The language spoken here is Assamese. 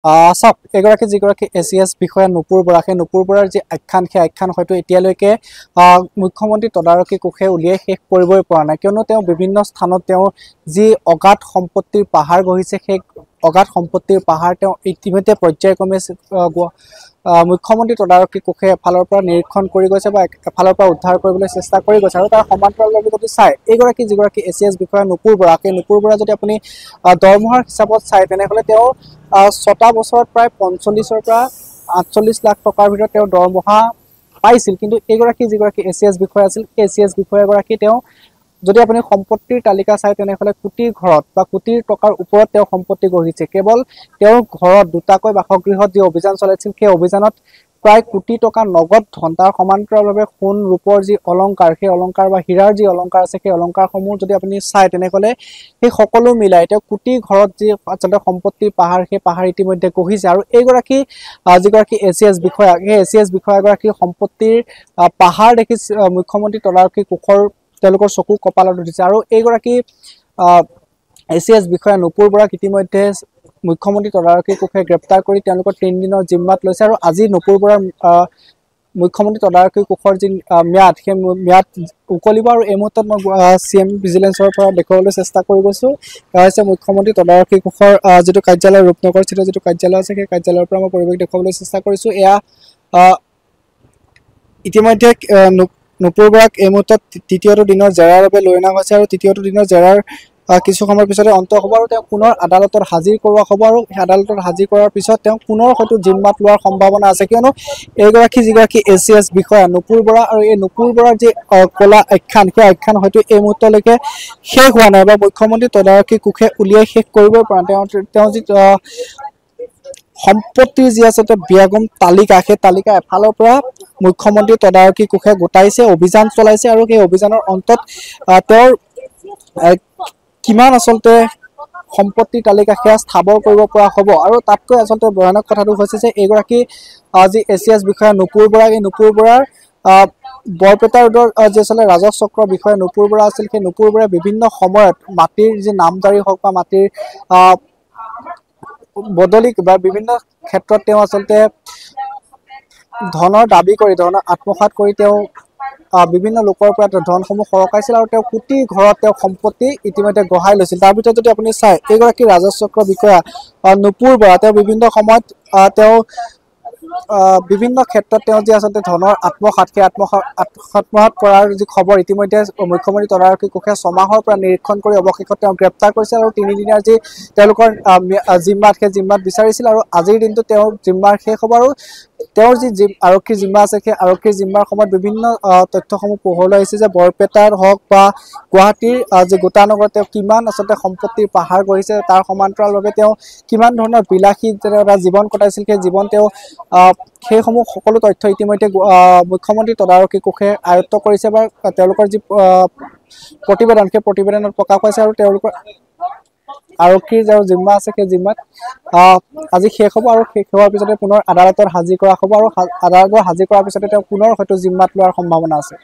চাওক এগৰাকী যিগৰাকী ACS বিষয়া নুপুৰ বৰা সেই নুপুৰ বৰাৰ যি আখ্যান সেই আখ্যান হয়তো এতিয়ালৈকে মুখ্যমন্ত্ৰী তদাৰকী কোষে উলিয়াই শেষ কৰিবই পৰা নাই কিয়নো তেওঁ বিভিন্ন স্থানত তেওঁ যি অগাধ সম্পত্তিৰ পাহাৰ গঢ়িছে সেই অগাধ সম্পত্তিৰ পাহাৰ তেওঁ ইতিমধ্যে পৰ্যায়ক্ৰমে মুখ্যমন্ত্ৰী তদাৰকী কোষে এফালৰ পৰা নিৰীক্ষণ কৰি গৈছে বা এফালৰ পৰা উদ্ধাৰ কৰিবলৈ চেষ্টা কৰি গৈছে আৰু তাৰ সমান্তৰালভাৱে যদি চাই এইগৰাকী যিগৰাকী ACS বিষয়া নুপুৰ বৰা সেই নুপুৰ বৰা যদি আপুনি দৰমহাৰ হিচাপত চাই তেনেহ'লে তেওঁ 6টা বছৰত প্ৰায় 45ৰ পৰা 48 লাখ টকাৰ ভিতৰত তেওঁ দৰমহা পাইছিল কিন্তু এইগৰাকী যিগৰাকী ACS বিষয়া আছিল সেই ACS বিষয়াগৰাকী তেওঁ যদি আপুনি সম্পত্তিৰ তালিকা চাই তেনেহ'লে কোটিৰ ঘৰত বা কোটিৰ টকাৰ ওপৰত তেওঁ সম্পত্তি গঢ়িছে কেৱল তেওঁৰ ঘৰত দুটাকৈ বাসগৃহত যি অভিযান চলাইছিল সেই অভিযানত প্ৰায় কোটি টকা নগদ ধন তাৰ সমান্তৰালভাৱে সোণ ৰূপৰ যি অলংকাৰ সেই অলংকাৰ বা হীৰাৰ যি অলংকাৰ আছে সেই অলংকাৰসমূহ যদি আপুনি চাই তেনেহ'লে সেই সকলো মিলাই তেওঁ কোটি ঘৰত যি আচলতে সম্পত্তিৰ পাহাৰ সেই পাহাৰ ইতিমধ্যে গঢ়িছে আৰু এইগৰাকী যিগৰাকী ACS বিষয়া সেই ACS বিষয়াগৰাকীৰ সম্পত্তিৰ পাহাৰ দেখি মুখ্যমন্ত্ৰী তদাৰকী কোষৰ তেওঁলোকৰ চকু কপালত উঠিছে আৰু এইগৰাকী ACS বিষয়া নুপুৰ বৰাক ইতিমধ্যে মুখ্যমন্ত্ৰী তদাৰকী কোষে গ্ৰেপ্তাৰ কৰি তেওঁলোকৰ 3 দিনৰ জিম্মাত লৈছে আৰু আজি নুপুৰ বৰাৰ মুখ্যমন্ত্ৰী তদাৰকী কোষৰ যি ম্যাদ সেই ম্যাদ উকলিব আৰু এই মুহূৰ্তত মই CM ভিজিলেন্সৰ পৰা দেখুৱাবলৈ চেষ্টা কৰি গৈছোঁ হৈছে মুখ্যমন্ত্ৰী তদাৰকী কোষৰ যিটো কাৰ্যালয় ৰূপনগৰ স্থিত যিটো কাৰ্যালয় আছে সেই কাৰ্যালয়ৰ পৰা মই পৰিৱেশ দেখুৱাবলৈ চেষ্টা কৰিছোঁ এয়া ইতিমধ্যে নুপুৰ বৰাক এই মুহূৰ্তত তৃতীয়টো দিনৰ জেৰাৰ বাবে লৈ অনা হৈছে আৰু তৃতীয়টো দিনৰ জেৰাৰ কিছু সময়ৰ পিছতে অন্ত হ'ব আৰু তেওঁ পুনৰ আদালতত হাজিৰ কৰোৱা হ'ব আৰু আদালতত হাজিৰ কৰাৰ পিছত তেওঁ পুনৰ হয়তো জিম্মাত লোৱাৰ সম্ভাৱনা আছে কিয়নো এইগৰাকী যিগৰাকী ACS বিষয়া নুপুৰ বৰা আৰু এই নুপুৰ বৰাৰ যি কলা আখ্যান সেই আখ্যান হয়তো এই মুহূৰ্তলৈকে শেষ হোৱা নাই বা মুখ্যমন্ত্ৰী তদাৰকী কোষে উলিয়াই শেষ কৰিবই পৰা তেওঁ যি সম্পত্তিৰ যি আচলতে বিয়াগম তালিকা সেই তালিকা এফালৰ পৰা মুখ্যমন্ত্ৰী তদাৰকী কোষে গোটাইছে অভিযান চলাইছে আৰু সেই অভিযানৰ অন্তত তেওঁৰ কিমান আচলতে সম্পত্তিৰ তালিকা সেয়া স্থাবৰ কৰিব পৰা হ'ব আৰু তাতকৈ আচলতে ভয়ানক কথাটো হৈছে যে এইগৰাকী যি ACS বিষয়া নুপুৰ বৰা এই নুপুৰ বৰাৰ বৰপেটা ৰোডৰ যি আচলতে ৰাজহ চক্ৰৰ বিষয়া নুপুৰ বৰা আছিল সেই নুপুৰ বৰাই বিভিন্ন সময়ত মাটিৰ যি নামজাৰি হওক বা মাটিৰ বদলি বা বিভিন্ন ক্ষেত্ৰত তেওঁ আচলতে ধনৰ দাবী কৰি ধনৰ আত্মসাৎ কৰি তেওঁ বিভিন্ন লোকৰ পৰা ধনসমূহ সৰকাইছিল আৰু তেওঁ কোটি ঘৰত তেওঁ সম্পত্তি ইতিমধ্যে গঢ়াই লৈছিল তাৰ ভিতৰত যদি আপুনি চাই এইগৰাকী ৰাজহ চক্ৰ বিষয়া নুপুৰ বৰা তেওঁ বিভিন্ন সময়ত তেওঁ বিভিন্ন ক্ষেত্ৰত তেওঁ যি আচলতে ধনৰ আত্মসাৎ সেই আত্মসাৎ কৰাৰ যি খবৰ ইতিমধ্যে মুখ্যমন্ত্ৰী তদাৰকী কোষে 6 মাহৰ পৰা নিৰীক্ষণ কৰি অৱশেষত তেওঁ গ্ৰেপ্তাৰ কৰিছে আৰু 3 দিনীয়া যি তেওঁলোকৰ জিম্মাত সেই জিম্মাত বিচাৰিছিল আৰু আজিৰ দিনটো তেওঁৰ জিম্মাৰ শেষ হ'ব আৰু তেওঁৰ যি আৰক্ষীৰ জিম্মা আছে সেই আৰক্ষীৰ জিম্মাৰ সময়ত বিভিন্ন তথ্যসমূহ পোহৰলৈ আহিছে যে বৰপেটাৰ হওক বা গুৱাহাটীৰ যি গোটানগৰত তেওঁ কিমান আচলতে সম্পত্তিৰ পাহাৰ গঢ়িছে তাৰ সমান্তৰালভাৱে তেওঁ কিমান ধৰণৰ বিলাসী এটা জীৱন কটাইছিল সেই জীৱন তেওঁ সেইসমূহ সকলো তথ্য ইতিমধ্যে মুখ্যমন্ত্ৰী তদাৰকী কোষে আয়ত্ত কৰিছে বা তেওঁলোকৰ যি প্ৰতিবেদন সেই প্ৰতিবেদনত প্ৰকাশ পাইছে আৰু তেওঁলোকৰ আৰক্ষীৰ যি জিম্মা আছে সেই জিম্মাত আজি শেষ হ'ব আৰু শেষ হোৱাৰ পিছতে পুনৰ আদালতত হাজিৰ কৰা হ'ব আৰু আদালতত হাজিৰ কৰাৰ পিছতে তেওঁ পুনৰ হয়তো জিম্মাত লোৱাৰ সম্ভাৱনা আছে